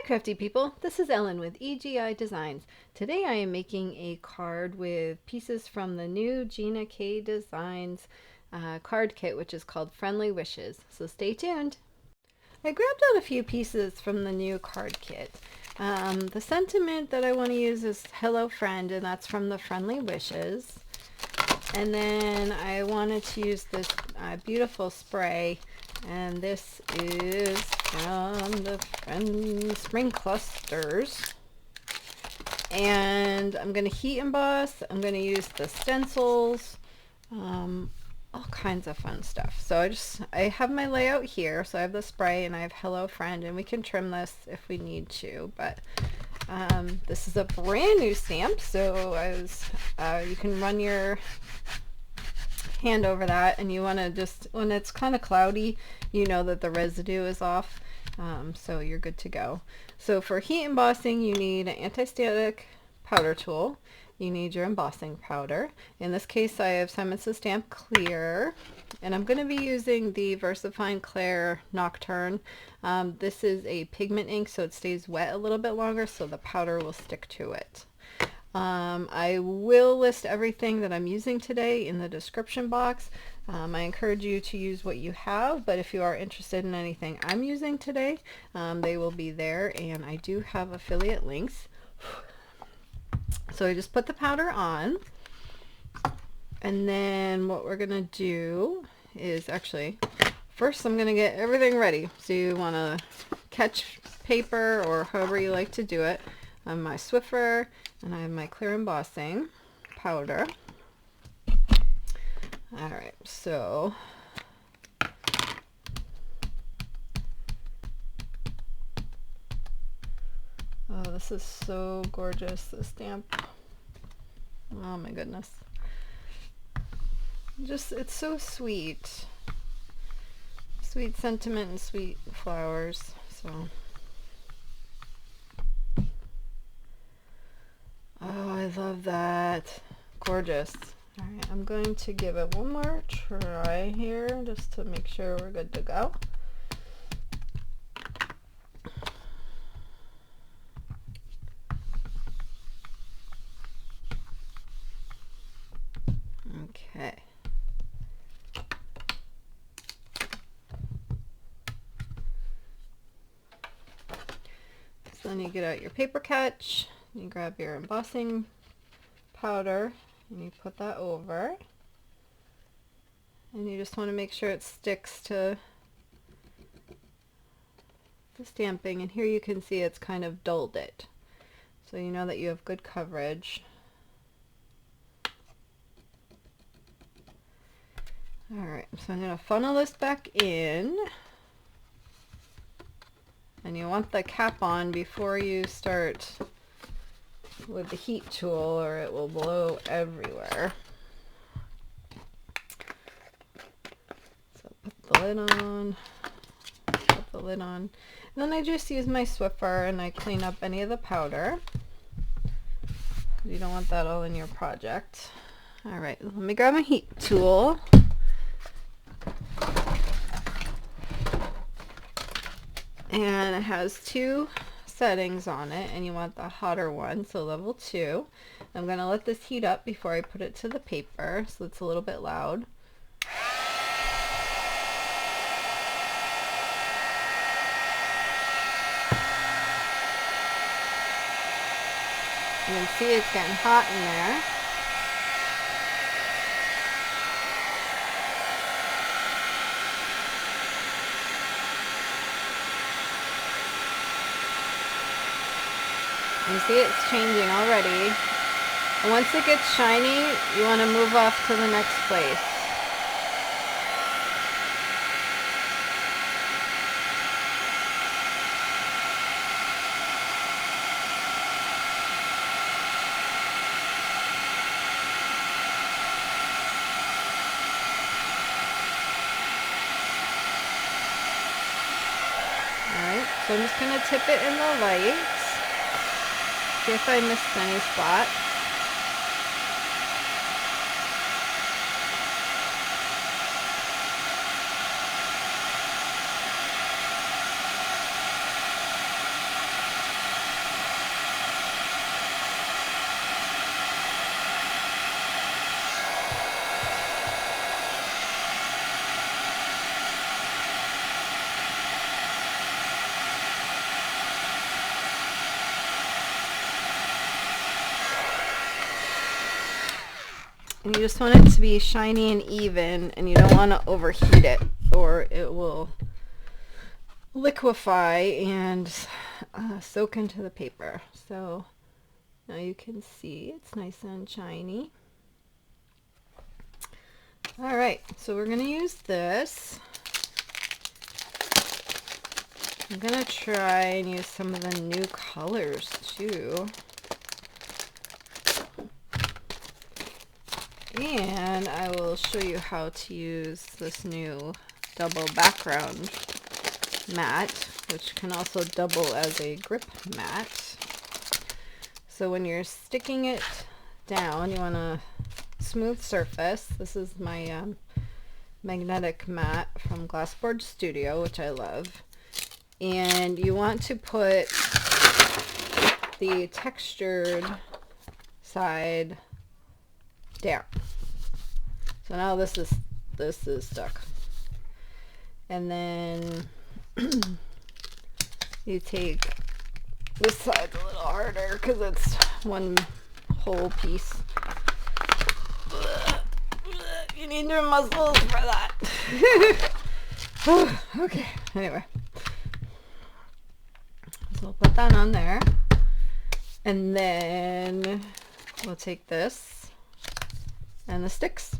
crafty people, this is Ellen with EGI Designs. Today I am making a card with pieces from the new Gina K Designs card kit, which is called Friendly Wishes. So stay tuned. I grabbed out a few pieces from the new card kit. The sentiment that I want to use is Hello Friend, and that's from the Friendly Wishes. And then I wanted to use this beautiful spray, and this is from the Spring Clusters. And I'm going to heat emboss. I'm going to use the stencils, all kinds of fun stuff. So I have my layout here. So I have the spray and I have Hello Friend, and we can trim this if we need to, but this is a brand new stamp, so you can run your hand over that, and you want to just, when it's kind of cloudy, you know that the residue is off, so you're good to go. So for heat embossing, you need an anti-static powder tool. You need your embossing powder. In this case, I have Simon Says Stamp Clear, and I'm going to be using the VersaFine Clair Nocturne. This is a pigment ink, so it stays wet a little bit longer, so the powder will stick to it. I will list everything that I'm using today in the description box. I encourage you to use what you have, but if you are interested in anything I'm using today, they will be there, and I do have affiliate links. So I just put the powder on, and then what we're gonna do is, actually, first I'm gonna get everything ready. So you want to catch paper or however you like to do it. I have my Swiffer, and I have my clear embossing powder. Alright, so oh, this is so gorgeous, this stamp. Oh my goodness. It's so sweet. Sweet sentiment and sweet flowers. So, oh, I love that. Gorgeous. Alright, I'm going to give it one more try here just to make sure we're good to go. Okay. So then you get out your paper catch, you grab your embossing powder, and you put that over, and you just want to make sure it sticks to the stamping, and here you can see it's kind of dulled it, so you know that you have good coverage. Alright, so I'm going to funnel this back in, and you want the cap on before you start with the heat tool, or it will blow everywhere. So put the lid on, and then I just use my Swiffer and I clean up any of the powder. You don't want that all in your project. Alright, let me grab my heat tool. And it has two settings on it, and you want the hotter one, so level 2. I'm going to let this heat up before I put it to the paper, so it's a little bit loud. You can see it's getting hot in there. You see it's changing already. And once it gets shiny, you want to move off to the next place. Alright, so I'm just going to tip it in the light. See if I missed any spots. And you just want it to be shiny and even, and you don't want to overheat it or it will liquefy and soak into the paper. So now you can see it's nice and shiny. Alright, so we're going to use this. I'm going to try and use some of the new colors too. And I will show you how to use this new double background mat, which can also double as a grip mat. So when you're sticking it down, you want a smooth surface. This is my magnetic mat from Glassboard Studio, which I love. And you want to put the textured side down. So now this is stuck. And then you take this side a little harder because it's one whole piece. You need your muscles for that. Okay, anyway. So we'll put that on there. And then we'll take this and the sticks.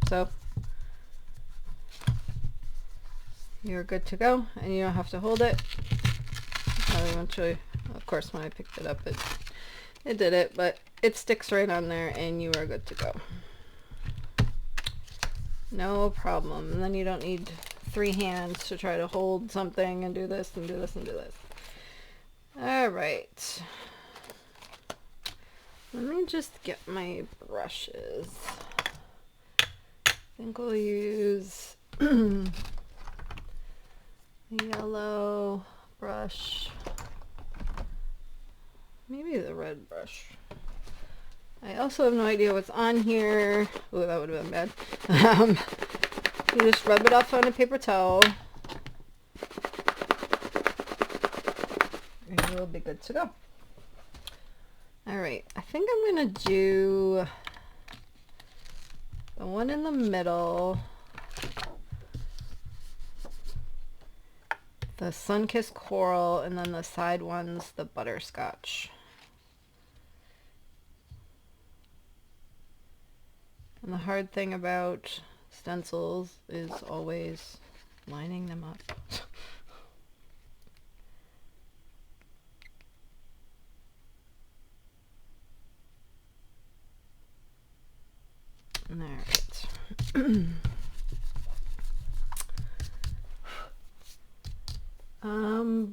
So you're good to go, and you don't have to hold it. Eventually, of course, when I picked it up, it did it, but it sticks right on there, and you are good to go. No problem. And then you don't need 3 hands to try to hold something and do this and do this and do this. All right. Let me just get my brushes. I think we'll use the yellow brush, maybe the red brush. I also have no idea what's on here. Oh, that would have been bad. You just rub it off on a paper towel and you'll be good to go. Alright, I think I'm going to do the one in the middle, the Sunkissed Coral, and then the side ones, the Butterscotch. And the hard thing about stencils is always lining them up. Alright.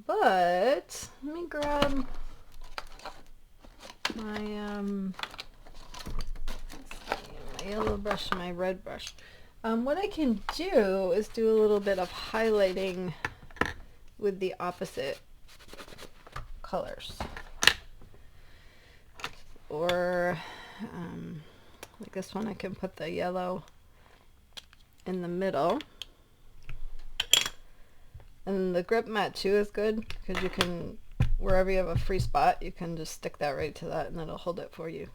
But let me grab my yellow brush and my red brush. What I can do is do a little bit of highlighting with the opposite colors. Or like this one, I can put the yellow in the middle. And the grip mat too is good because you can, wherever you have a free spot, you can just stick that right to that and it'll hold it for you.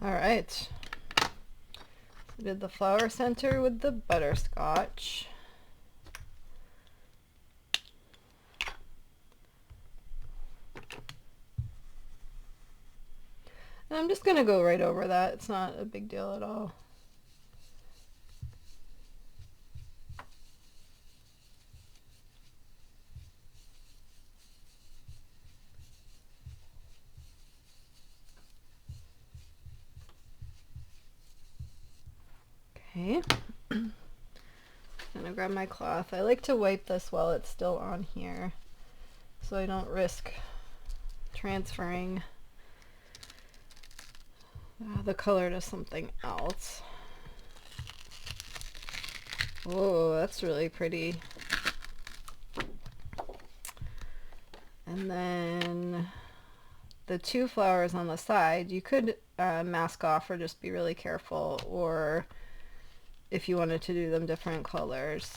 Alright, so I did the flower center with the butterscotch. And I'm just going to go right over that. It's not a big deal at all. Okay. I'm going to grab my cloth. I like to wipe this while it's still on here so I don't risk transferring the color to something else. Oh, that's really pretty. And then the 2 flowers on the side, you could mask off or just be really careful, or if you wanted to do them different colors.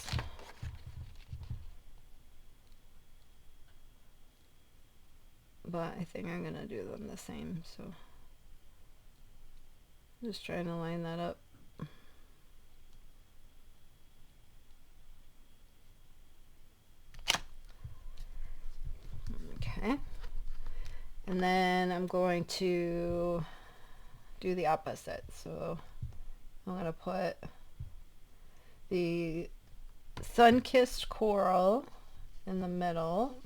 but I think I'm gonna do them the same, so just trying to line that up. Okay, and then I'm going to do the opposite, so I'm going to put the Sunkissed Coral in the middle.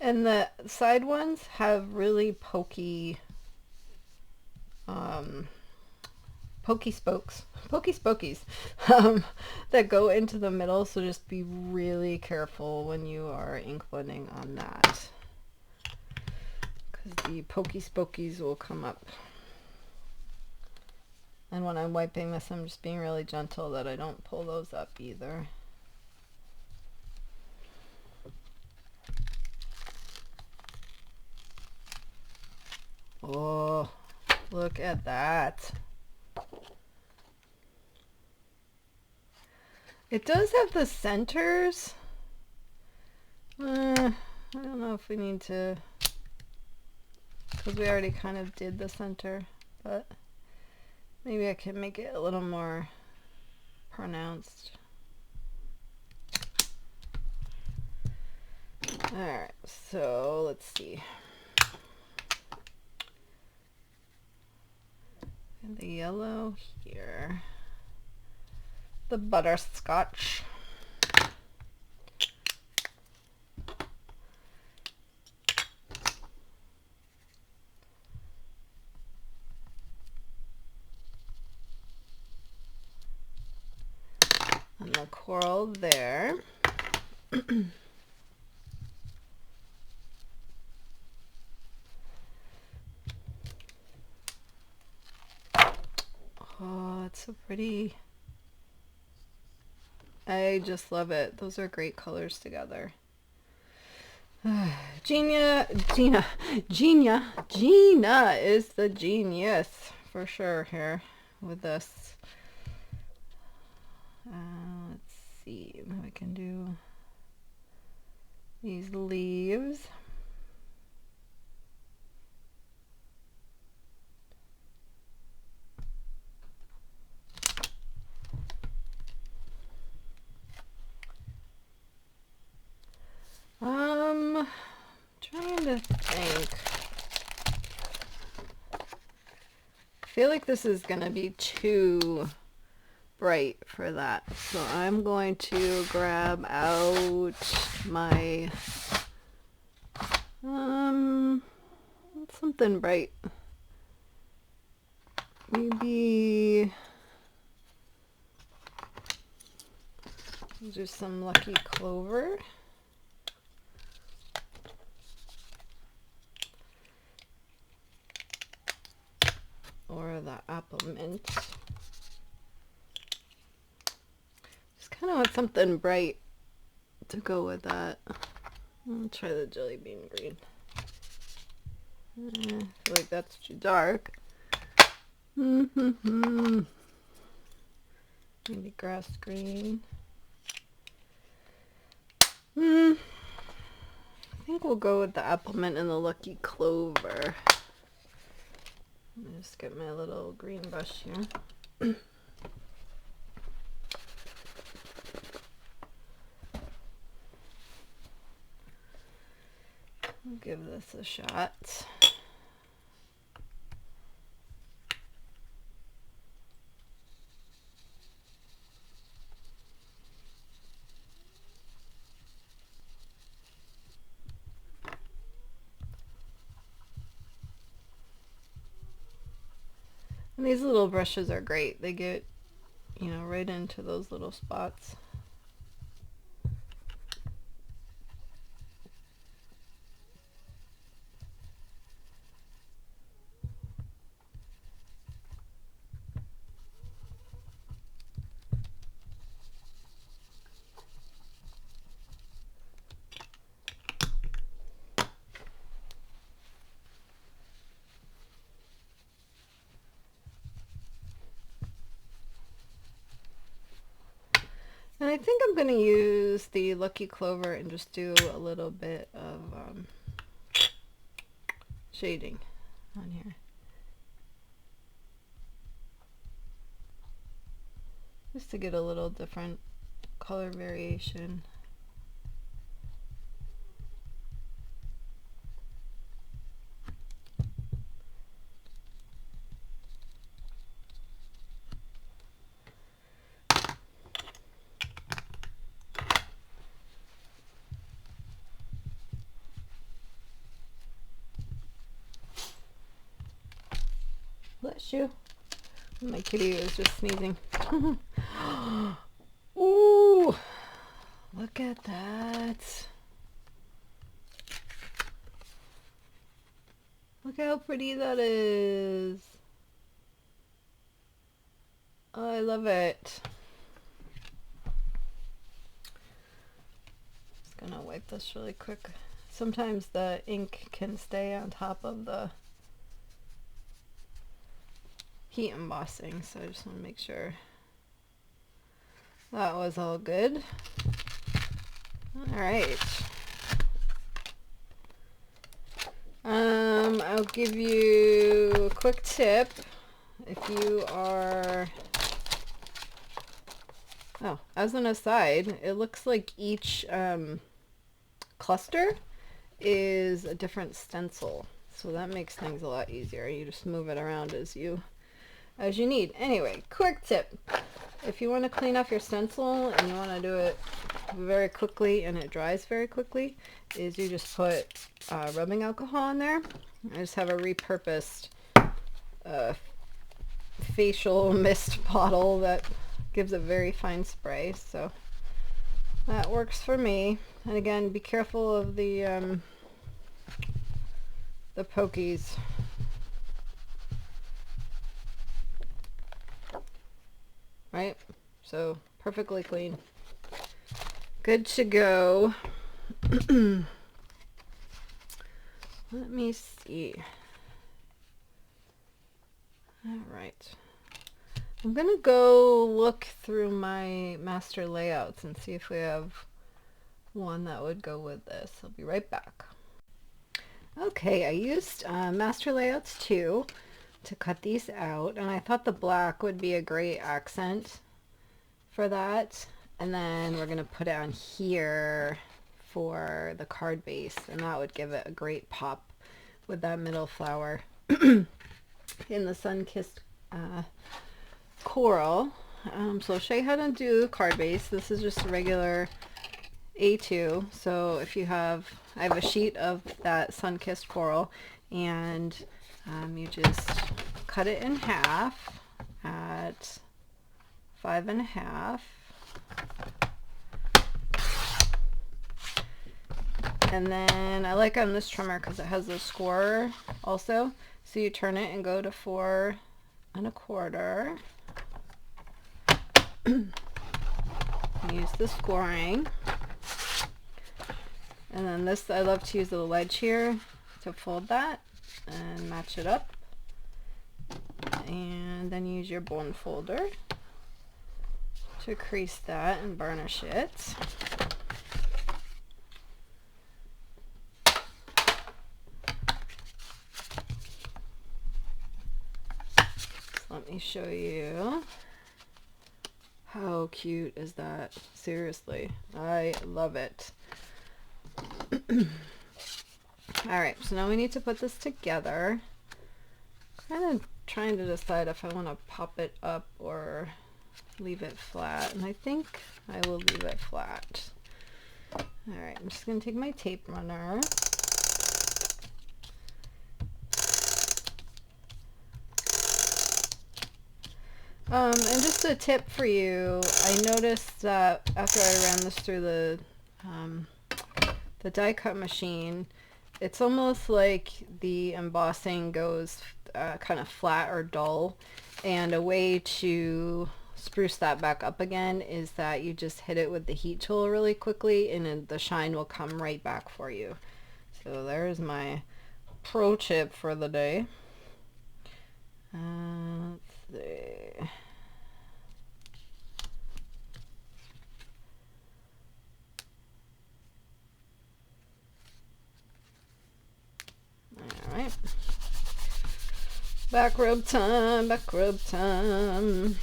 And the side ones have really pokey pokey spokies that go into the middle, so just be really careful when you are ink blending on that, because the pokey spokies will come up. And when I'm wiping this, I'm just being really gentle that I don't pull those up either. Oh, look at that. It does have the centers. I don't know if we need to, because we already kind of did the center, but maybe I can make it a little more pronounced. Alright, so let's see. And the yellow here. The butterscotch. And the coral there. Oh, it's so pretty. I just love it. Those are great colors together. Gina is the genius for sure here with this. Let's see, I can do these leaves. Trying to think. I feel like this is gonna be too bright for that, so I'm going to grab out my something bright. Maybe do some Lucky Clover. Or the apple mint. Just kind of want something bright to go with that. I'll try the jelly bean green. I feel like that's too dark. Maybe grass green. I think we'll go with the apple mint and the Lucky Clover. Let me just get my little green brush here. I'll give this a shot. And these little brushes are great. They get, you know, right into those little spots. And I think I'm going to use the Lucky Clover and just do a little bit of shading on here. Just to get a little different color variation. Bless you. My kitty is just sneezing. Ooh, look at that. Look how pretty that is. Oh, I love it. Just gonna wipe this really quick. Sometimes the ink can stay on top of the heat embossing, so I just want to make sure that was all good. All right. I'll give you a quick tip. If you are, oh, as an aside, it looks like each cluster is a different stencil, so that makes things a lot easier. You just move it around as you need. Anyway, quick tip. If you want to clean off your stencil and you want to do it very quickly and it dries very quickly, is you just put rubbing alcohol in there. I just have a repurposed facial mist bottle that gives a very fine spray, so that works for me. And again, be careful of the pokies. Right? So perfectly clean. Good to go. Let me see. All right. I'm gonna go look through my master layouts and see if we have one that would go with this. I'll be right back. Okay, I used master layouts 2 to cut these out, and I thought the black would be a great accent for that. And then we're gonna put it on here for the card base, and that would give it a great pop with that middle flower in the Sunkissed Coral. So I'll show you how to do card base. This is just a regular A2. So if you have, I have a sheet of that Sunkissed Coral, and you just cut it in half at 5.5. And then I like on this trimmer because it has a scorer also. So you turn it and go to 4.25. Use the scoring. And then this, I love to use the ledge here to fold that and match it up. And then use your bone folder to crease that and burnish it. Let me show you. How cute is that? Seriously, I love it. Alright, so now we need to put this together. Kind of trying to decide if I want to pop it up or leave it flat, and I think I will leave it flat. Alright, I'm just going to take my tape runner. And just a tip for you, I noticed that after I ran this through the die cut machine, it's almost like the embossing goes kind of flat or dull, and a way to spruce that back up again is that you just hit it with the heat tool really quickly and then the shine will come right back for you. So there's my pro tip for the day. Let's see. Alright. Back rub time, back rub time.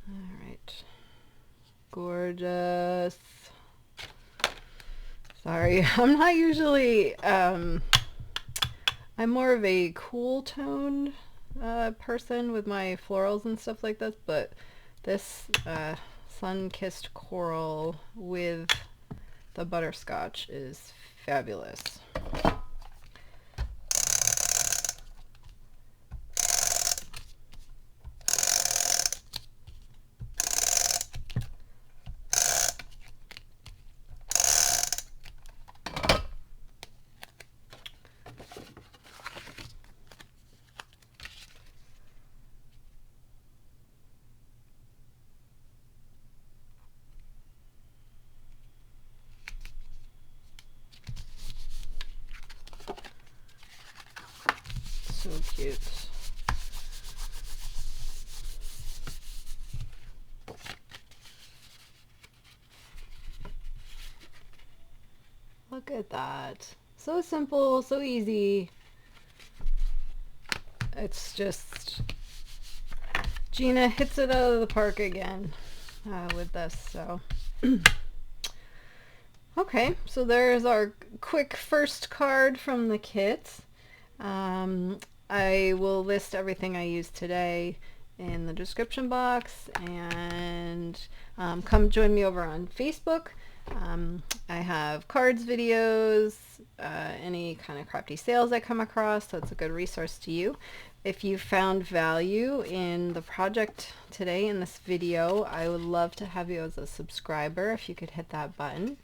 Alright. Gorgeous. Sorry, I'm not usually, I'm more of a cool toned person with my florals and stuff like this, but this sun-kissed coral with the butterscotch is fabulous. So cute. Look at that. So simple, so easy. It's just, Gina hits it out of the park again with this, so. Okay, so there's our quick first card from the kit. I will list everything I used today in the description box, and come join me over on Facebook. I have cards, videos, any kind of crafty sales I come across, so it's a good resource to you. If you found value in the project today in this video, I would love to have you as a subscriber if you could hit that button.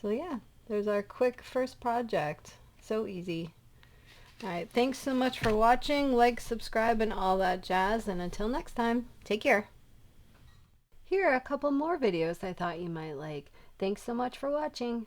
So yeah, there's our quick first project. So easy. Alright, thanks so much for watching. Like, subscribe, and all that jazz. And until next time, take care. Here are a couple more videos I thought you might like. Thanks so much for watching.